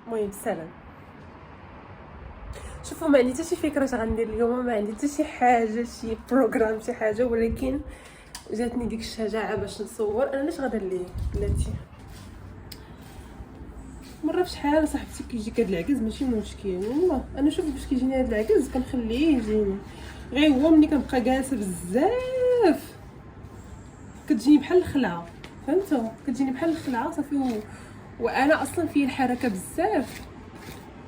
المهم سلام. شوفوا ما عندي حتى شي فكره غندير اليوم، ما عندي حتى شي حاجه شي بروغرام شي حاجه، ولكن جاتني ديك الشجاعه باش نصور. انا علاش غادر ليه بلاتي مره فشحال صاحبتي كيجيك هاد العكز ماشي مشكل والله. انا شوف باش كيجيني هاد العكز كنخليه يجيني، غير هو ملي كنبقى جالسه بزاف كتجيني بحال الخلعه، فهمتوا؟ كتجيني بحال الخلعه صافي وانا اصلا فيه الحركه بزاف،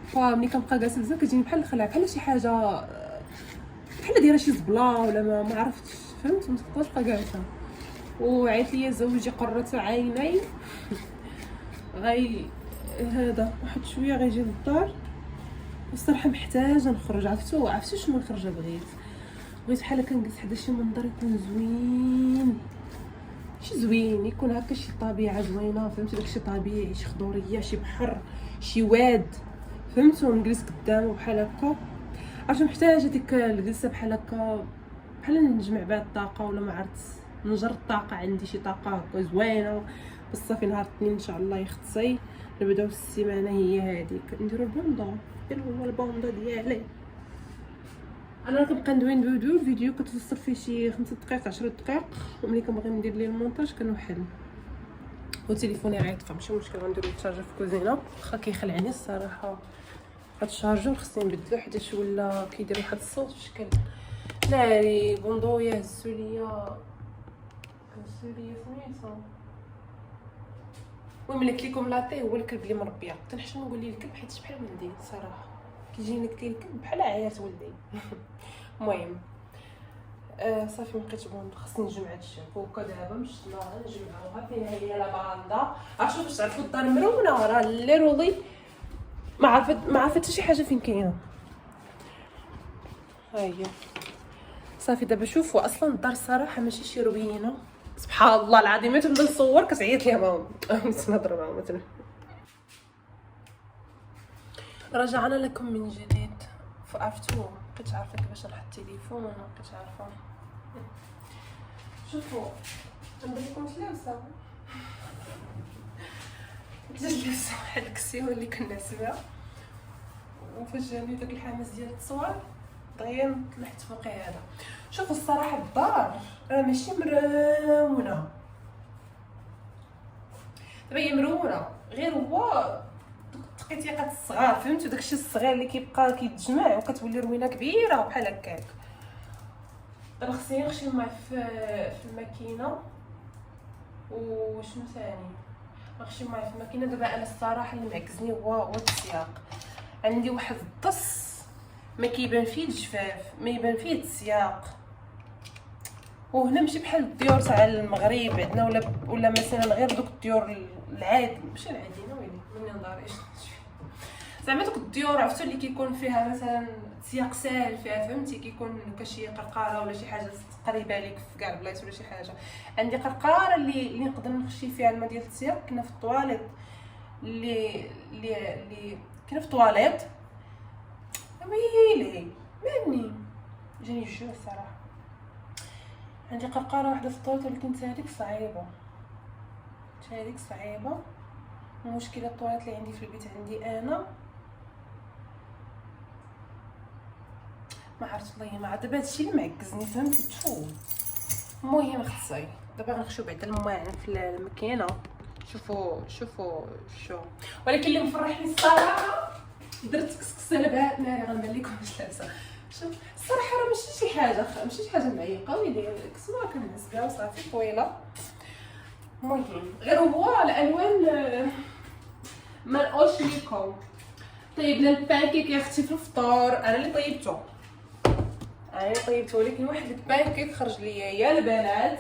فملي كنبقى جالسه بزاف كتجيني بحال الخلعه، بحال شي حاجه بحال دايره شي زبله ولا ما عرفتش، فهمت؟ ما تبقاش بقى جالسه. وعيط لي زوجي قرة عيني غي هذا واحد شويه غيجي للدار، والصراحه محتاجه نخرج. عرفتوا شنو الخرجه بغيت بحال هكا نجلس حدا شي منظر يكون زوين، شي زوين يكون هكا شي طبيعه زوينه، فهمتي؟ داكشي طبيعي، شي خضوريه، شي بحر، شي واد، فهمتوا؟ نجلس قدامه بحال هكا. عرفتوا محتاجه ديك الجلسه بحال هكا، بحال نجمع بها الطاقه ولا ما عرفت نجر الطاقه. عندي شي طاقه هكا زوينه بصافي. نهار الاثنين ان شاء الله يختصي نبداو السيمانه هي هذيك، نديرو البوندا، هو البوندا ديالي. انا كنبقى ندوي الفيديو كتوصل فيه شي 5 دقائق 10 دقائق، وملي كنبغي ندير ليه المونتاج كنوحل وتليفوني عيط، ماشي مشكل. غنديرو الشارجر في الكوزينه واخا كيخلعني الصراحه. هاد الشارجور خصني نبدلو حيت ولا كيدير واحد الصوت في شكل ناري. بوندويا هزو ليا سميتو. المهم لكم لاطي هو الكلب اللي مربيه، تنحشم نقول ليه الكلب حيت بحال ولدي صراحه، كيجيني قلت ليه الكلب بحال عيات ولدي. المهم صافي مبقيتش بوندو، خصني نجمع هاد الشامبو دابا مش نجمعوها. فين هي لافاندا؟ عرفتوا باش تعرفوا الدار مرونه راه ليرولي ما عرفت حتى شي حاجه فين كاينه. ها هي صافي. دابا شوفوا اصلا الدار الصراحه ماشي شي روينه، سبحان الله العظيم. ما تبدا نصور كتعيط ليها ماما نهضر معاهم مثلا. رجعنا لكم من جديد. عرفتوا مبقيتش عارفه كيفاش نحط التليفون، ما بقيتش عارفه. شوفوا نبغيكم تلبسه تجلس واحد الكسيوه اللي كنا سبا، وفاش جاني داك الحماس ديال التصوير دغيا طلعت فوقي هذا. شوفوا الصراحه الدار راه ماشي مرونه، دابا هي مرونه غير هو التقيتيقات الصغار، فهمتوا؟ داكشي الصغير اللي كيبقى كيتجمع وكتولي روينه كبيره بحال هكاك. دابا خصني نغسل الماء في الماكينه. وشنو ثاني؟ نغسل الماء في الماكينه. دابا انا الصراحه اللي معكزني هو السياق. عندي واحد الطس ما كيبان فيه الجفاف، ما يبان فيه السياق، وهنا ماشي بحال الديور تاع المغرب عندنا ولا مثلا غير دوك الديور العادي، ماشي العاديين ويلي مني نضاريش زعما دوك الديور عرفتوا اللي كيكون فيها مثلا سياق ساهل فيها، فهمتي؟ كيكون كشي قرقاره ولا شي حاجه قريبه ليك في كاع البلايص ولا شي حاجه. عندي قرقاره اللي نقدر نخشي فيها الماء ديال السياق. كنا في الطواليت اللي كنا في الطواليت ويلي مني جاني الجوع الصراحه. عندي قرقاره واحده في الطواليت ولكن هذيك صعيبه. المشكله الطواليت اللي عندي في البيت عندي انا ما عرفت والله ما عرفت. دابا هادشي اللي معكزني، فهمتي؟ تفو. المهم خصي دابا غنخشو بعدا الماء في الماكينه. شوفوا شو ولكن اللي مفرحني الصراحه درت كسكسه لبعات ناري. غنبان لكم واش لابسه. شوف الصراحه راه ماشي شي حاجه معيقه ويلي كسوه كنهز بها وصافي طويله. المهم غير هو الالوان ما نقولش لكم. طيبنا البانكيك يا اختي في الفطور، انا اللي طيبته ولكن واحد البانكيك خرج ليا يا البنات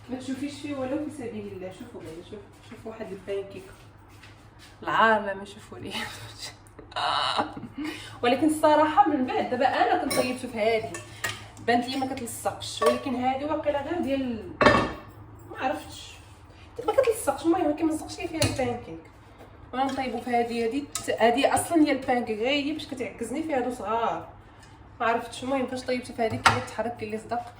ما تشوفيش فيه ولو في سبيل الله. شوفوا بعدا شوفوا واحد البانكيك العار لما شوفوا لي ولكن الصراحه من بعد دابا انا كنت طيبته في هذه بانت لي ما كتلصقش، ولكن هذه واقيلا غير ديال ما عرفتش ما كتلصقش. المهم ما كيمزقش لي فيها البانكيك. وانا نطيبو في هذه اصلا هي البانكيك، غير هي باش كتعكزني في هادو صغار ما عرفتش. المهم فاش طيبته في هذيك اللي تحرك اللي صدق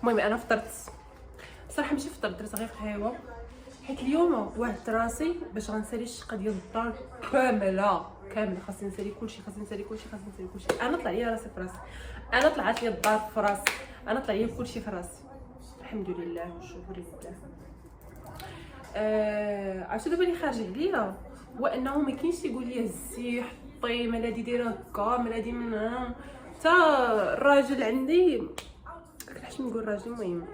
المهم انا فطرت صراحه، ماشي فطرت، درت غير قهوه، حيت اليوم وعدت راسي باش غنسالي الشقه ديال الدار كامله. خاصني نسالي كلشي، انا طلع ليا راسي في راسي، انا طلعت لي الدار في راسي، انا طلع ليا كلشي في راسي، الحمد لله والشكر لله. عرفتي دابا اللي خارج عليا هو انه ما كاينش يقول لي هزي حطي ملادي دايره هكا ملادي من حتى الراجل عندي كنحش نقول راجل، المهم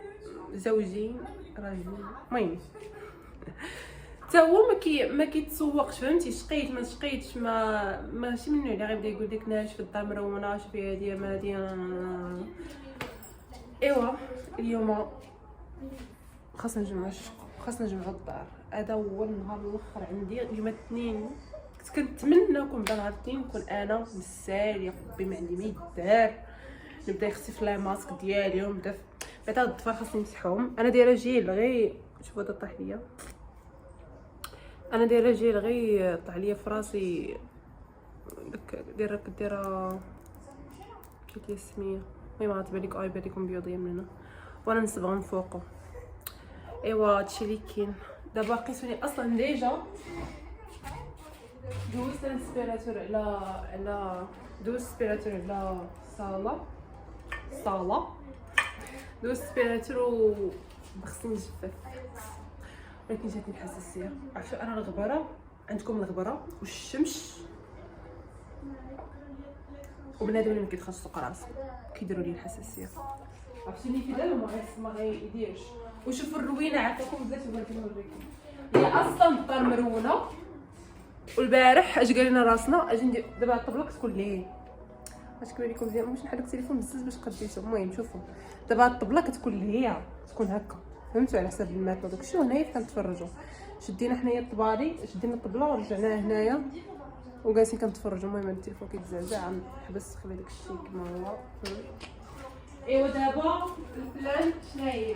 زوجي راجل، المهم حتى هو ما كيتسوقش، فهمتي؟ شقيت ما شقيتش، ماشي منو اللي غيبدا يقول لك ناش في الدار مرونه شوفي هادي ما هادي. ايوا اليوم خاصنا نجمعوا الدار، هذا هو النهار الاخر عندي اليوم الاثنين. كنت كنتمنى نكون بدا نهار الاثنين نكون انا مساليه ربي ما عندي ما يدار، نبدا يغسل لي ماسك ديالي ونبدا بعدا الضفار خاصني نمسحهم. انا دايره جيل غير شوفوا هذا طاح ليا، انا دايره جيل غير طاح ليا في راسي داك دايره كيف السميه، المهم غتبان لكم بيضيه من هنا وانا نصبغ من فوقه. ايوا هادشي اللي كاين دابا. قيسوني اصلا ديجا دوزت الاسبيراتور على صاله دوزت الاسبيراتور وبخصني نجفف، ولكن جاتني الحساسيه. عرفتوا انا الغبره عندكم، الغبره والشمس وبنادم اللي ما كيدخلش سوق راسو كيديروا لي الحساسيه. عرفتيني كي دابا ما غيديرش. وشوفوا الروينه عطاكم بزاف بغيت نوريكم، هي اصلا الدار مرونه. والبارح اش قالنا راسنا اجي ندير دابا الطبله كتكون ليه اش كيبان لكم مزيان، باش نحرك التليفون بزاف باش قديتو. المهم شوفوا دابا الطبله كتكون ليه تكون هكا، فهمتوا؟ على حساب المات وداكشي. وهنايا كنتفرجوا، شدينا حنايا الطبالي، شدينا الطبله ورجعناها هنايا وجالسين كنتفرجوا. المهم التليفون كيتزعزع نحبس خلي داكشي كما هو. ايوا دابا البلان شناهي؟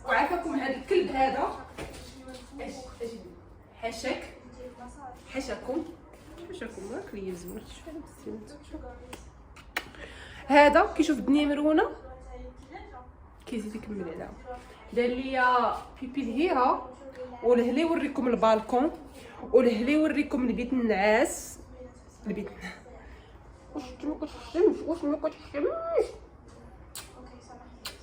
وعافاكم هذا الكلب هذا اش حاشاكم راك ليا زوين شحال بزاف. هذا كيشوف الدنيا مرونه كيزيد يكمل عليها. دار ليا بيبي الهيره ولهلا يوريكم البالكون ولهلا يوريكم البيت النعاس. واش ما كتحشمش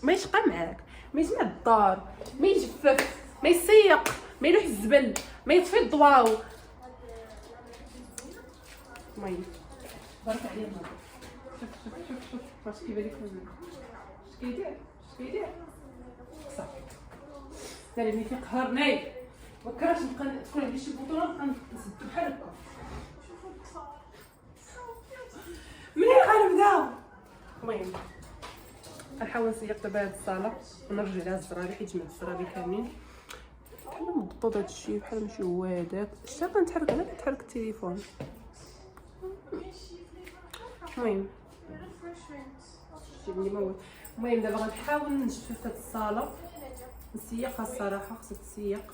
ما يشقى معاك، ما يجمع الدار، ما يجفف، ما يسيق، ما يلوح الزبل، ما يطفي الضواو. المهم بارك عليا النهار. شوف واش كيبان لك اش كيدير صافي. سالي في قهرني ما كرهتش نبقى تكون عندي شي بطوله نبقى نسد بحال هكا. منين غنبدا؟ المهم غنحاول نسيق دابا هاد الصاله ونرجع لها الزراري حيت جمعت الزراري كاملين بحال مضبوط هادشي بحال ماشي هو هذاك. شتا كنتحرك انا كنتحرك التليفون. المهم شتي موت. المهم دابا غنحاول نجفف هاد الصاله نسيقها. الصراحه خصها تسيق.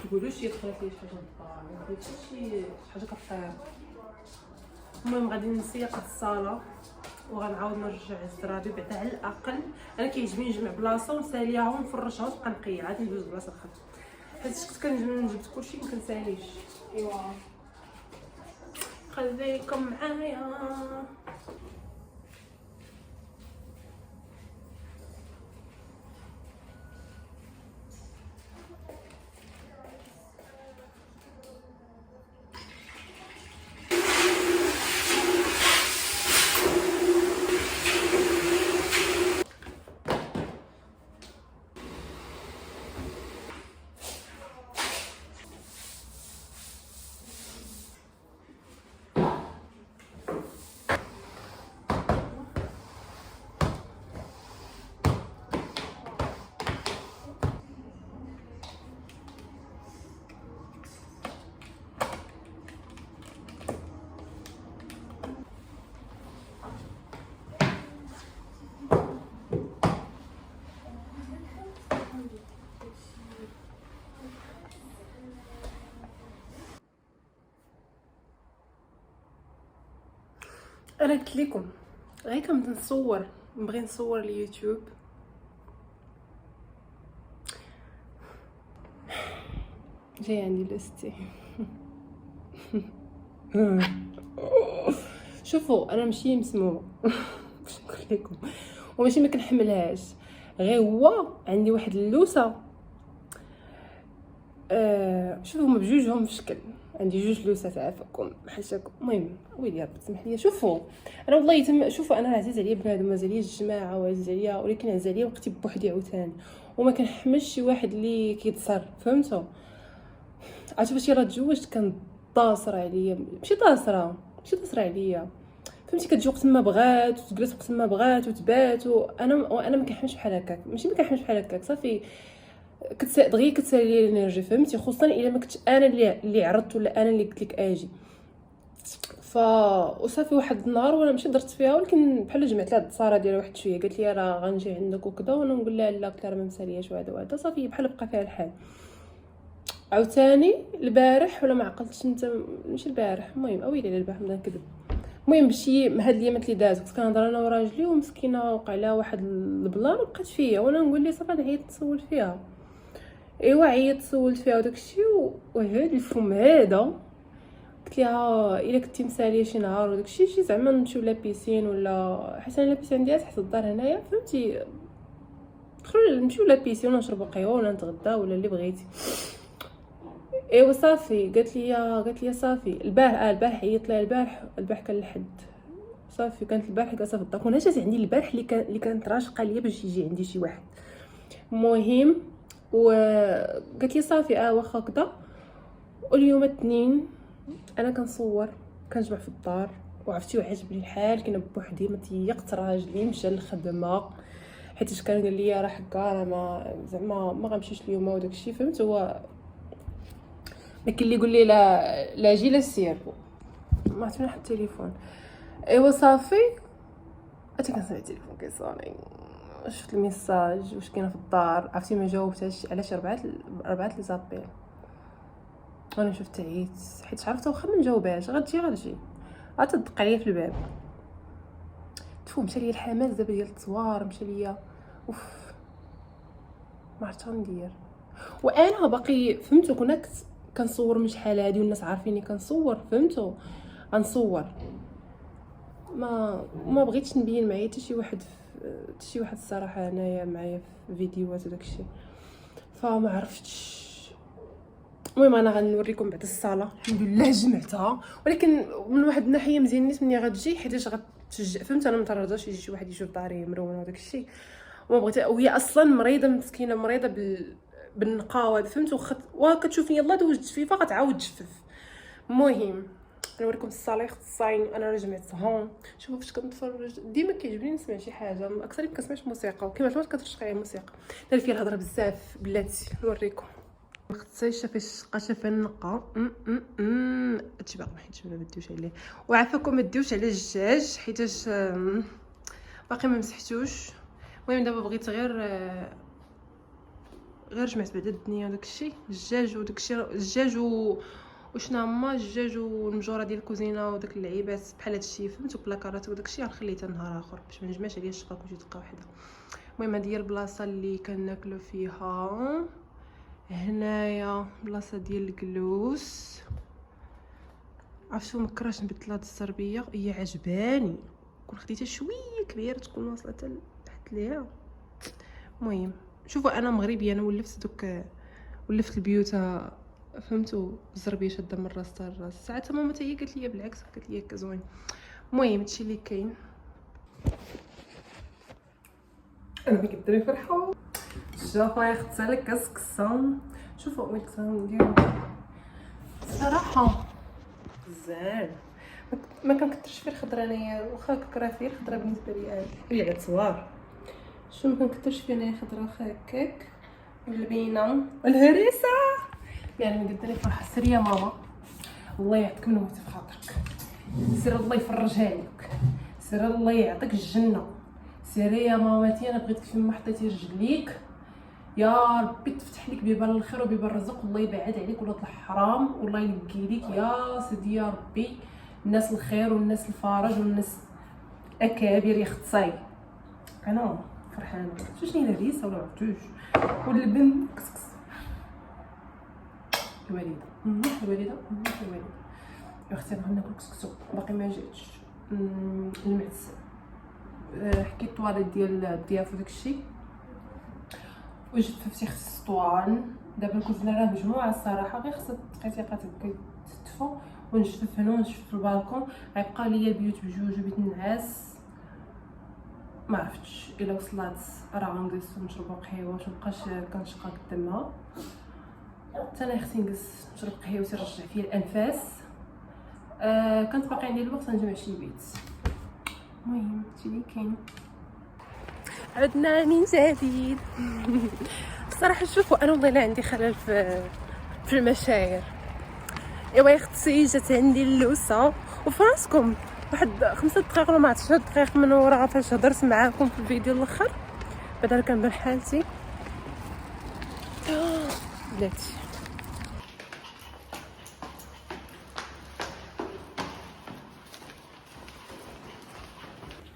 تقولوا شي دخلت لي شي حاجه للدار ما درتش شي حاجه كطير. المهم غادي نسيق هاد الصاله وغنعاود نرجع الزرابي بعدا على الاقل. انا كيعجبني نجمع بلاصه ونساليها ونفرشها وتبقى نقيه عاد ندوز بلاصه اخرى حيت كنت كنجبد كلشي ما كنساليش. ايوا خليكم معايا. انا قلت لكم غير كنبدا نصور، نبغي نصور اليوتيوب جاي عندي لاستي. شوفوا انا ماشي مسمومه باش نقول لكم، وماشي ما كنحملهاش، غير هو عندي واحد اللوسه. شوفوا هما بجوجهم في شكل، عندي جوج لوسات عافاكم بحال هكا. المهم ويلي ربي سمح لي. شوفوا انا والله شوفوا انا عزيز عليا بنادم، عزيز عليا الجماعه، وعزيز عليا، ولكن عزيز عليا وقتي بوحدي عاوتاني، وما كنحملش شي واحد اللي كيتصر، فهمتوا؟ عرفتوا فاش يلاه تزوجت كان طاسره عليا، ماشي طاسره عليا، فهمتي؟ كتجي وقت ما بغات وتجلس وقت ما بغات وتبات، وانا ما كنحملش بحال هكاك، ماشي ما كنحملش بحال هكاك، صافي دغيا كتسالي لي الانرجي، فهمتي؟ خصوصا الا ما كنتش انا اللي عرضت ولا انا اللي قلت لك اجي. وصافي واحد النهار وانا ماشي درت فيها، ولكن بحال جمعت لها الصاره ديال واحد شويه، قالت لي راه غنجي عندك وكذا، وانا نقول لها لا، قلت لها راه ما مسالياش وهذا صافي بحال بقى فيها الحال. عاوتاني البارح ولا ما عقلتش انت، ماشي البارح، المهم اويلي على البارح نبدا نكذب، المهم بشي هاد الايامات اللي دازت كنت كنهضر انا وراجلي، ومسكينه وقع لها واحد البلان وبقات فيا، وانا نقول لي صافي عيطت نسول فيها. ايوا عيطت سولت فيها وداكشي، وهاد الفم هذا قلت لها الا كنتي مساليه شي نهار وداكشي شي زعما نمشيو لا بيسين، ولا حيت انا لابيسين عندي تحت الدار هنايا، فهمتي؟ دخلوا نمشيو لا بيسين ولا نشربوا قهوه ولا نتغدى ولا اللي بغيتي. ايوا صافي قالت لي صافي البارح عيطت لها، البارح كان الحد، صافي كانت البارح جالسه في الدار، وانا جات عندي البارح اللي كانت راشقه ليا باش يجي عندي شي واحد. المهم وقالت لي صافي واخا كدا. واليوم الاثنين انا كنصور كنجمع في الدار، وعرفتي وعجبني الحال، كنا بوحدي، ما تيقت راجلي مشى للخدمه، حيت كان قال لي راه حكا راه ما زعما ما غنمشيش اليوم وداكشي، فهمت؟ هو ما كاين اللي يقول لي لا جي لا سير، ما عرفتش نحط التليفون. ايوا صافي اتا كنسمع التليفون كيصوني، شفت الميساج واش كاينه في الدار، عرفتي ما جاوبتهاش علاش، ربعات لي زابيل، وانا شفت عييت حيت عرفت واخا ما نجاوبهاش غتجي عاد تدق عليا في الباب. تفو مشى ليا الحماس دابا ديال التصوار، مشى ليا اوف ما عرفت غندير. وانا باقي فهمتوا كنا كنصور من شحال هادي والناس عارفيني كنصور، فهمتوا؟ غنصور ما بغيتش نبين معايا حتى شي واحد الصراحه هنايا معايا في فيديوهات وداكشي، فما عرفتش. المهم انا غنوريكم بعد الصاله، الحمد لله جمعتها، ولكن من واحد الناحيه مزيان نيت مني غتجي، حيتاش غتشجع، فهمت؟ انا مترضاش يجي شي واحد يشوف داري مرونه وداك الشيء، وما بغيت، وهي اصلا مريضه مسكينه، مريضه بالنقاوه، فهمت؟ وكتشوفني يلاه دوزت فيفا غتعاود تجفف. المهم نوريكم الصاله يخصاين، انا جمعتهم. شوفوا فاش كنتفرج ديما كيعجبني نسمع شي حاجه، اكثر ما كنسمعش موسيقى، وكما عرفتوا كترشق عليا الموسيقى، دار فيها الهضره بزاف بلاتي. نوريكم خصيشه فاش قاشه فين النقا. هادشي باقي ما حيتش ما بديوش عليه، وعافاكم ما ديوش على الدجاج حيتاش باقي ما مسحتوش. المهم دابا بغيت غير جمعت بعدا الدنيا وداك الشيء، الدجاج وداك الشيء، الدجاج وشنا هما الدجاج والمجوره ديال الكوزينه وداك اللعيبات بحال هادشي، فهمتوا؟ بلاكارات وداك الشيء غنخليه نهار اخر باش ما نجمعش عليا الشقه كلشي دقه واحده. المهم هذه هي البلاصه اللي كناكلوا فيها هنايا، بلاصه ديال الجلوس. عرفتوا مكراش نبدل هاد الزربيه، هي عجباني، كون خديتها شويه كبيره تكون واصله حتى تحت ليها. المهم شوفوا انا مغربيه، انا ولفت البيوت، فهمتوا؟ الزربيه شاده من راس حتى الراس، ساعات ماما حتى هي قالت لي بالعكس، قالت لي هكا زوين. المهم هادشي اللي كاين، انا ما كديري فرحه الشافه يختها لك كسكسان. شوفوا ويلكم نديرو صراحه زين، ما كنكثرش فيه الخضره انايا، واخا كنكره فيه الخضره بالنسبه لي الا بعد صوار، شو ما كنكثرش فيه انايا خضره، واخا هكاك واللبينه والهريسه. يعني مقدري فرحه سير يا ماما، الله يعطيك من موت في خاطرك، سير الله يفرجها عليك، سير الله يعطيك الجنه، سيري يا ماماتي انا بغيتك فيما حطيتي رجليك، يا ربي تفتح لك بيبان الخير وبيبان الرزق، والله يبعد عليك ولاد الحرام، والله ينقي ليك يا سيدي يا ربي، الناس الخير والناس الفرج والناس اكابر يا اختي. انا فرحانه. شنو هي الريسه ولا عرفتوش واللبن كسكس. الوالده الوالده الوالده يا اختي بغينا ناكل كسكسو باقي ما جاتش. المعس حكيت طواليت ديال الضيافه وداكشي وجففتي خص السطوان. دابا الكوزينه راه مجموعه الصراحه، غير خصها دقيقات هكا تتفى ونجفف هنا ونجفف في البالكون. غيبقى ليا بيوت بجوج وبيت النعاس. ما عرفتش الا وصلات راه غنجلس ونشربوا قهوه باش مابقاش كنشقى قدامها. حتى انا خصني نجلس نشرب قهوتي نرجع فيا الانفاس. كانت باقي عندي الوقت نجمع شي بيت. المهم هادشي اللي كاين. عدنا من جديد. بصراحه شوفوا انا والله عندي خلل في المشاعر. ايوا يا اختي جات عندي اللوسه وفراسكم واحد 5 دقائق ولا ما عرفتش 10 دقائق من ورا فاش هضرت معاكم في الفيديو الاخر بعدا كنبان حالتي بلاتي.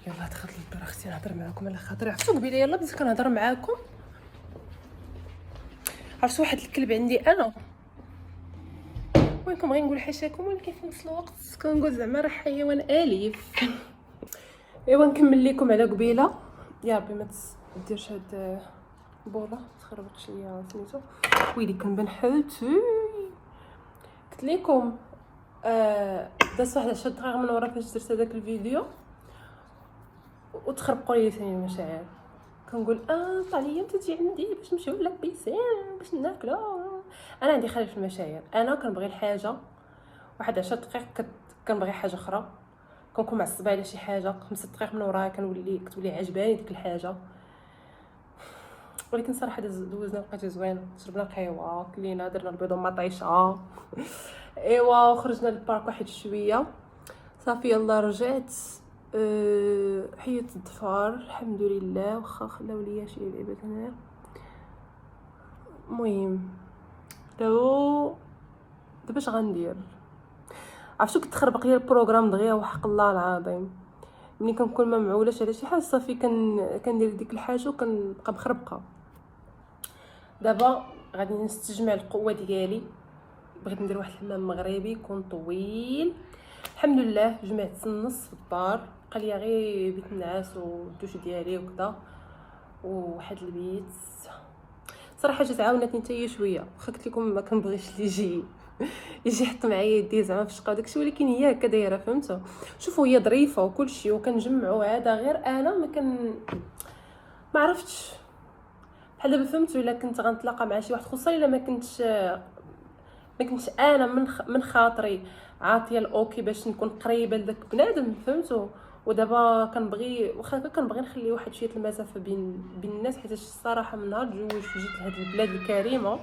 يلا دخلت للدار اختي نهضر معاكم على خاطري. عرفتوا قبيله يلا بديت كنهضر معاكم عرفت واحد الكلب عندي انا. المهم كنبغي نقول حاشاكم ولكن في نفس الوقت كنقول زعما راه حيوان اليف. ايوا نكمل لكم على قبيله. يا ربي ما ديرش هاد بوله تخربقش ليا سميتو. ويلي كنبان حالتي. قلت لكم دازت واحد 10 دقائق من ورا فاش درت هذاك الفيديو وتخربقوا لي ثاني المشاعر. كنقول طلع ليا تجي عندي باش نمشيو لك بيسين باش ناكلو. انا عندي خلل في المشاعر. انا كنبغي الحاجه واحد 10 دقائق كنبغي حاجه اخرى. كنكون معصبه على شي حاجه 5 دقائق من وراها كتولي عجباني ديك الحاجه. ولكن صراحه دوزنا وقت زوين. شربنا قهوه كلينا درنا البيض ومطيشه. ايوا خرجنا للبارك واحد شويه صافي. يلا رجعت حيت الضفار الحمد لله واخا خلاو ليا شي لعبات هنايا. المهم دابا اش غندير. عرفتو كتخربق ليا البروغرام دغيا وحق الله العظيم. ملي كنكون ما معولاش على شي حاجه صافي كندير ديك الحاجه وكنبقى مخربقه. دابا غادي نستجمع القوه ديالي. بغيت ندير واحد الحمام مغربي يكون طويل. الحمد لله جمعت النص في الدار. بقى ليا غير بيت النعاس والدوش ديالي وكذا وواحد البيت. صراحه جات عاونتني حتى هي شويه واخا قلت لكم ما كنبغيش اللي يجي يحط معايا يديه زعما في الشقه وداكشي ولكن هي هكا دايره فهمتوا. شوفوا هي ظريفه وكلشي وكنجمعوا هذا غير انا ما عرفتش بحال دابا فهمتوا. الا كنت غنتلاقى مع شي واحد خصوصا الا ما كنتش انا من خاطري عاطيه الاوكي باش نكون قريبه لذاك بنادم فهمتوا. ودابا كنبغي واخا كنبغي نخلي واحد شويه المسافه بين الناس حيت الصراحه من نهار جوجت وجيت لهاد البلاد الكريمه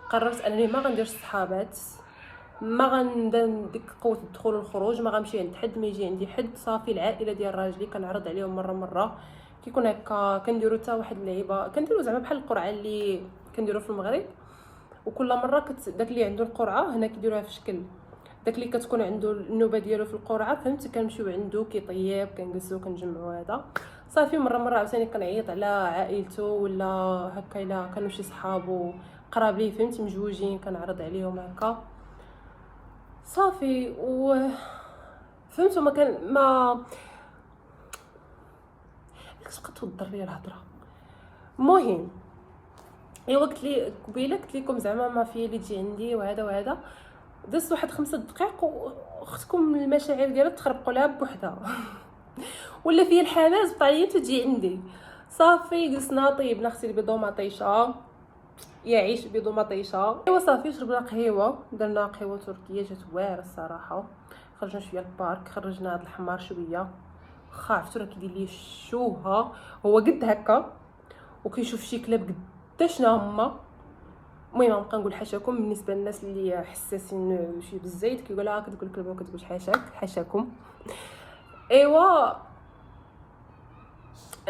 قررت انني ما غنديرش صحابات ما غندير ديك قوه الدخول والخروج. ما غنمشي عند حد ما يجي عندي حد صافي. العائله ديال راجلي كنعرض عليهم مره كيكون هكا. كنديروا حتى واحد اللعيبه كنديروا زعما بحال القرعه اللي كنديروا في المغرب. وكل مره داك اللي عنده القرعه هنا كيديروها في شكل داك اللي كتكون عنده النوبه ديالو في القرعه فهمتي. كنمشيو عنده كيطيب كنجلسوا كنجمعوا هذا صافي. مره عاوتاني كنعيط على عائلته ولا هكا الا كانوا شي صحابو قراب ليه فهمتي مجوجين كنعرض عليهم هكا صافي. و فهمتوا ما كتبقى توضر ليا الهضره. المهم ايوا قلت لي قبيله قلت لكم زعما ما في اللي تجي عندي وهذا دزت واحد 5 دقائق واختكم المشاعر ديالها تخربقوا لها بوحدها. ولا فيا الحماس بطاليه تجي عندي صافي. جلسنا طيبنا اختي البيض ومطيشه يعيش بيض ومطيشه. ايوا صافي شربنا قهوه درنا قهوه تركيه جات واعره الصراحه. خرجنا شويه للبارك خرجنا هذا الحمار شويه واخا عرفتو راه كيدير لي الشوهه. هو قد هكا وكيشوف شي كلاب قداش هما. المهم نبقى نقول حاشاكم بالنسبه للناس اللي حساسين شي بالزيت كيقولها كتقول كلمه ما كتقولش حاشاكم. ايوا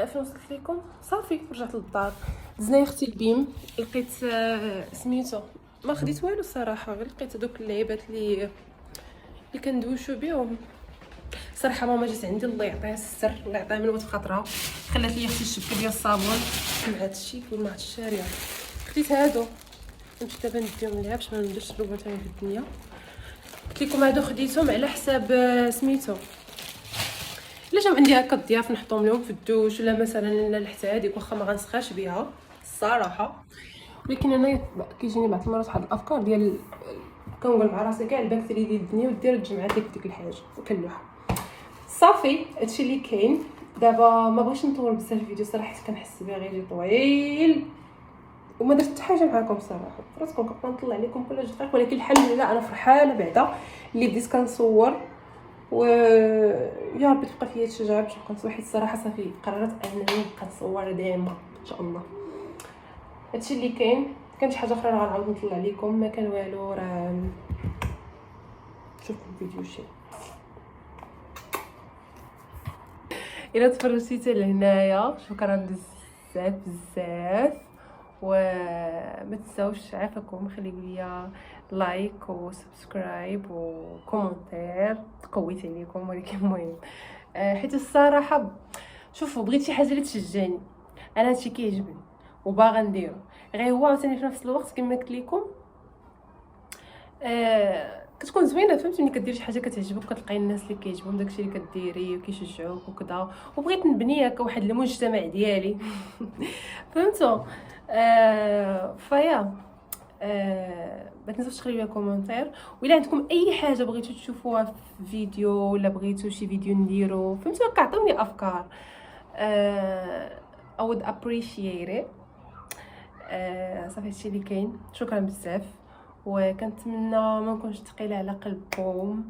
فين وصلت لكم صافي رجعت للدار. دزنا يا اختي البيم لقيت سميتو ما خديت والو الصراحه غير لقيت هذوك اللعيبات اللي اللي كندوشو بهم. صراحه ماما جات عندي الله يعطيها السر، الله يعطيها من وقت خاطرها، خلات لي اختي الشبكه ديال الصابون مع هاد الشيء مع الشارع. خديت هادو نمشي دابا نديهم ليها باش ما نديرش لوبه ثاني في الدنيا. قلت لكم هادو خديتهم على حساب سميتو، الا جاو عندي هكا الضياف نحطهم لهم في الدوش، ولا مثلا الحتى واخا ما غنسخاش بها الصراحه. ولكن انا كيجيني بعض المرات واحد الافكار ديال كنقول مع راسي كاع البكتيريا ديال الدنيا ودير الجمعات لك ديك الحاجه وكنلوحها صافي. هادشي اللي كاين دابا. ما بغيتش نطول بزاف الفيديو صراحه، كنحس بها غير طويل وما درت حتى حاجه معكم صراحه. راسكم كنبقى نطلع عليكم كل دقيقه، ولكن الحمد لله انا فرحانه بعدا اللي بديت كنصور، و يا ربي تبقى فيا الشجاعه باش نبقى نصور، حيت الصراحه صافي قررت انني نبقى نصور دائما ان شاء الله. هادشي اللي كاين. كان شي حاجه اخرى غنعاود نطلع عليكم، ما كان والو، راه شوفوا الفيديو شي. الا تفرجتي حتى لهنايا شكرا بزاف بزاف، وما تنساوش عافاكم خليو ليا لايك وسبسكرايب وكومنتير تقويت عليكم. ولكن المهم حيت الصراحه شوفوا بغيت شي حاجه اللي تشجعني، انا هادشي كيعجبني وباغا نديرو، غير هو ثاني في نفس الوقت كما قلت لكم كتكون زوينه فهمتي ملي كديري شي حاجه كتعجبك وكتلقاي الناس اللي كيعجبهم داكشي اللي كديري وكيشجعوك وكذا، وبغيت نبني هكا واحد المجتمع ديالي فهمتوا. فيا ما تنساوش تخليو لي كومونتير، ولا عندكم اي حاجه بغيتو تشوفوها في فيديو ولا بغيتو شي فيديو نديرو فهمتوا، كعطوني افكار. I would appreciate it. صافي هادشي اللي كاين. شكرا بزاف، وكنتمنى ما نكونش ثقيله على قلبكم.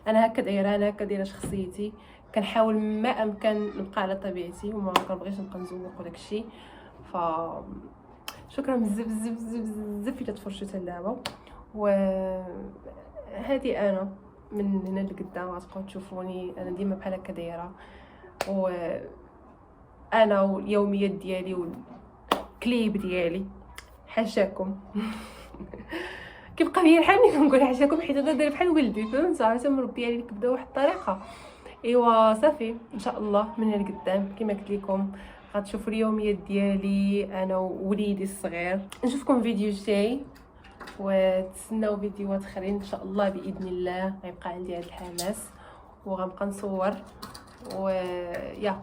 انا هكا دايره، انا هكا دايره شخصيتي، كنحاول ما امكن نبقى على طبيعتي وما كنبغيش نبقى نزوق وداكشي. ف شكرا بزاف بزاف بزاف بزاف الا تفرجتوا حتى لدابا. و هذه انا من هنا لقدام غتبقاو تشوفوني انا ديما بحال هكا دايره، و انا واليوميات ديالي والكليب ديالي. حاشاكم كيبقى فيا الحال ملي كنقول حاشاكم، حيت انا دايره بحال ولدي فهمت، عرفتي مربيه عليا كبدا واحد الطريقه. ايوا صافي ان شاء الله من هنا لقدام كما قلت لكم غتشوفوا اليوميات ديالي انا ووليدي الصغير. نشوفكم فيديو جاي، وتسناو فيديوهات اخرين ان شاء الله باذن الله. غيبقى عندي هذا الحماس وغنبقى نصور، ويا